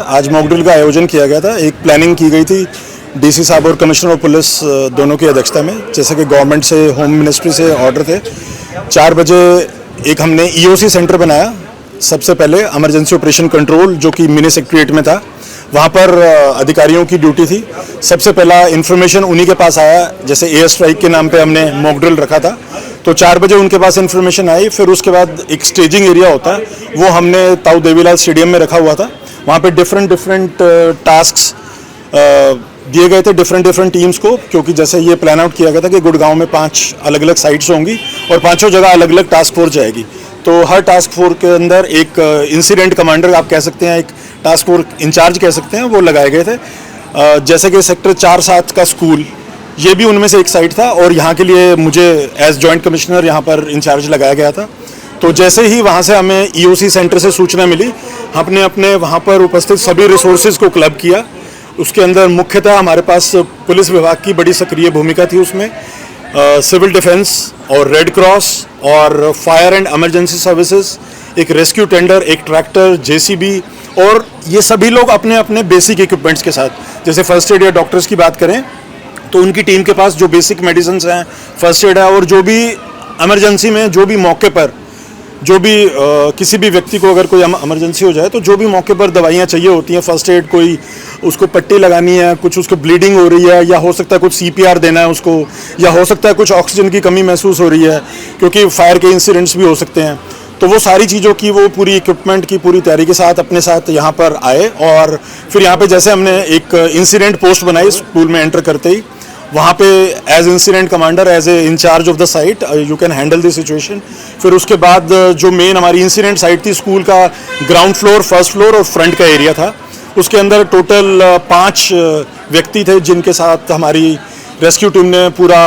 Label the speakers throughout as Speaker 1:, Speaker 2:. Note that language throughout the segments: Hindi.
Speaker 1: आज मॉक ड्रिल का आयोजन किया गया था। एक प्लानिंग की गई थी डीसी साहब और कमिश्नर ऑफ पुलिस दोनों की अध्यक्षता में, जैसे कि गवर्नमेंट से, होम मिनिस्ट्री से ऑर्डर थे। 4 बजे एक हमने ईओसी सेंटर बनाया। सबसे पहले इमरजेंसी ऑपरेशन कंट्रोल जो कि मिनी सेक्रेटरीट में था, वहाँ पर अधिकारियों की ड्यूटी थी। सबसे पहला इन्फॉर्मेशन उन्हीं के पास आया, जैसे एयर स्ट्राइक के नाम पे हमने मॉक ड्रिल रखा था, तो 4 बजे उनके पास इन्फॉर्मेशन आई। फिर उसके बाद एक स्टेजिंग एरिया होता है, वो हमने ताऊ देवीलाल स्टेडियम में रखा हुआ था। वहाँ पे डिफरेंट टास्क्स दिए गए थे डिफरेंट टीम्स को, क्योंकि जैसे ये प्लान आउट किया गया था कि गुड़गांव में 5 अलग अलग साइट्स होंगी और 5 जगह अलग अलग टास्क फोर्स जाएगी। तो हर टास्क फोर्स के अंदर एक इंसिडेंट कमांडर आप कह सकते हैं, एक टास्क फोर्स इंचार्ज कह सकते हैं, वो लगाए गए थे। जैसे कि सेक्टर 4-7 का स्कूल, ये भी उनमें से एक साइट था, और यहाँ के लिए मुझे एज जॉइंट कमिश्नर यहाँ पर इंचार्ज लगाया गया था। तो जैसे ही वहाँ से हमें ईओसी सेंटर से सूचना मिली, हमने अपने वहाँ पर उपस्थित सभी रिसोर्सेज को क्लब किया। उसके अंदर मुख्यतः हमारे पास पुलिस विभाग की बड़ी सक्रिय भूमिका थी। उसमें सिविल डिफेंस और रेड क्रॉस और फायर एंड इमरजेंसी सर्विसेज, एक रेस्क्यू टेंडर, एक ट्रैक्टर, जेसीबी, और ये सभी लोग अपने अपने बेसिक इक्विपमेंट्स के साथ, जैसे फर्स्ट एड या डॉक्टर्स की बात करें तो उनकी टीम के पास जो बेसिक मेडिसिन हैं, फर्स्ट एड है, और जो भी इमरजेंसी में जो भी मौके पर जो भी किसी भी व्यक्ति को अगर कोई इमरजेंसी हो जाए तो जो भी मौके पर दवाइयाँ चाहिए होती हैं, फर्स्ट एड, कोई उसको पट्टी लगानी है, कुछ उसको ब्लीडिंग हो रही है, या हो सकता है कुछ CPR देना है उसको, या हो सकता है कुछ ऑक्सीजन की कमी महसूस हो रही है, क्योंकि फायर के इंसिडेंट्स भी हो सकते हैं। तो वो सारी चीज़ों की वो पूरी इक्विपमेंट की पूरी तैयारी के साथ अपने साथ यहाँ पर आए। और फिर यहाँ पे जैसे हमने एक इंसिडेंट पोस्ट बनाई स्कूल में एंटर करते ही, वहाँ पे as incident commander, as a in-charge of the site, you can handle the situation. फिर उसके बाद जो मेन हमारी इंसिडेंट साइट थी, स्कूल का ग्राउंड फ्लोर, फर्स्ट फ्लोर और फ्रंट का एरिया था, उसके अंदर टोटल 5 व्यक्ति थे जिनके साथ हमारी रेस्क्यू टीम ने पूरा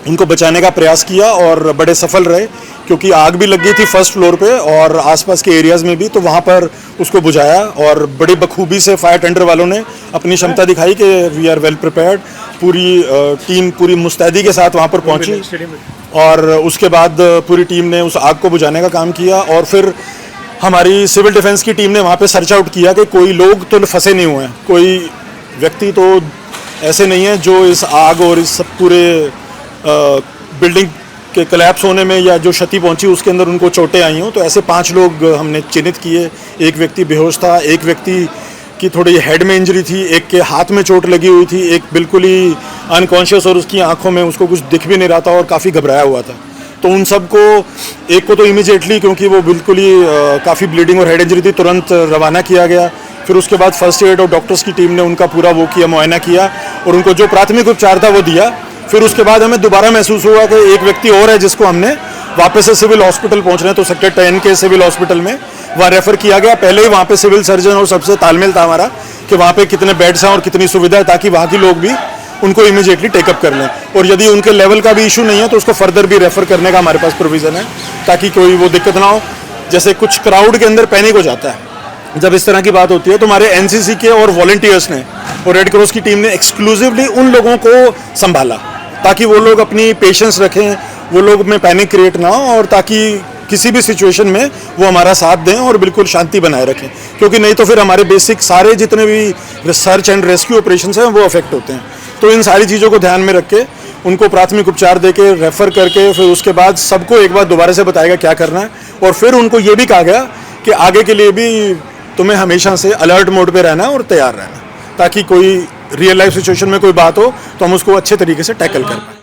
Speaker 1: उनको बचाने का प्रयास किया और बड़े सफल रहे, क्योंकि आग भी लग गई थी फर्स्ट फ्लोर पे और आसपास के एरियाज़ में भी, तो वहाँ पर उसको बुझाया और बड़ी बखूबी से फायर टेंडर वालों ने अपनी क्षमता दिखाई कि वी आर वेल प्रिपेयर्ड। पूरी टीम पूरी मुस्तैदी के साथ वहाँ पर पहुँची और उसके बाद पूरी टीम ने उस आग को बुझाने का काम किया। और फिर हमारी सिविल डिफेंस की टीम ने वहाँ पर सर्च आउट किया कि कोई लोग तो फंसे नहीं हुए हैं, कोई व्यक्ति तो ऐसे नहीं है जो इस आग और इस सब पूरे बिल्डिंग के कोलैप्स होने में या जो क्षति पहुंची उसके अंदर उनको चोटें आई हों। तो ऐसे 5 लोग हमने चिन्हित किए। एक व्यक्ति बेहोश था, एक व्यक्ति की थोड़ी हेड में इंजरी थी, एक के हाथ में चोट लगी हुई थी, एक बिल्कुल ही अनकॉन्शियस और उसकी आंखों में उसको कुछ दिख भी नहीं रहा था और काफ़ी घबराया हुआ था। तो उन सबको, एक को तो इमीडिएटली, क्योंकि वो बिल्कुल ही काफ़ी ब्लीडिंग और हेड इंजरी थी, तुरंत रवाना किया गया। फिर उसके बाद फर्स्ट एड और डॉक्टर्स की टीम ने उनका पूरा वो किया, मुआयना किया और उनको जो प्राथमिक उपचार था वो दिया। फिर उसके बाद हमें दोबारा महसूस हुआ कि एक व्यक्ति और है जिसको हमने वापस से सिविल हॉस्पिटल पहुंचना है, तो सेक्टर 10 के सिविल हॉस्पिटल में वहाँ रेफ़र किया गया। पहले ही वहाँ पे सिविल सर्जन और सबसे तालमेल था हमारा कि वहाँ पे कितने बेड्स हैं और कितनी सुविधा है, ताकि वहाँ के लोग भी उनको इमीडिएटली टेकअप कर लें, और यदि उनके लेवल का भी इशू नहीं है तो उसको फर्दर भी रेफ़र करने का हमारे पास प्रोविज़न है, ताकि कोई वो दिक्कत ना हो। जैसे कुछ क्राउड के अंदर पैनिक हो जाता है जब इस तरह की बात होती है, तो हमारे NCC के और वॉलंटियर्स ने और रेड क्रॉस की टीम ने एक्सक्लूसिवली उन लोगों को संभाला, ताकि वो लोग अपनी पेशेंस रखें, वो लोग में पैनिक क्रिएट ना हो, और ताकि किसी भी सिचुएशन में वो हमारा साथ दें और बिल्कुल शांति बनाए रखें, क्योंकि नहीं तो फिर हमारे बेसिक सारे जितने भी सर्च एंड रेस्क्यू ऑपरेशंस हैं वो अफेक्ट होते हैं। तो इन सारी चीज़ों को ध्यान में रख के उनको प्राथमिक उपचार दे के रेफ़र करके फिर उसके बाद सबको एक बार दोबारा से बताएगा क्या करना है, और फिर उनको ये भी कहा गया कि आगे के लिए भी तुम्हें हमेशा से अलर्ट मोड पे रहना और तैयार रहना, ताकि कोई रियल लाइफ सिचुएशन में कोई बात हो तो हम उसको अच्छे तरीके से टैकल कर पाएँ।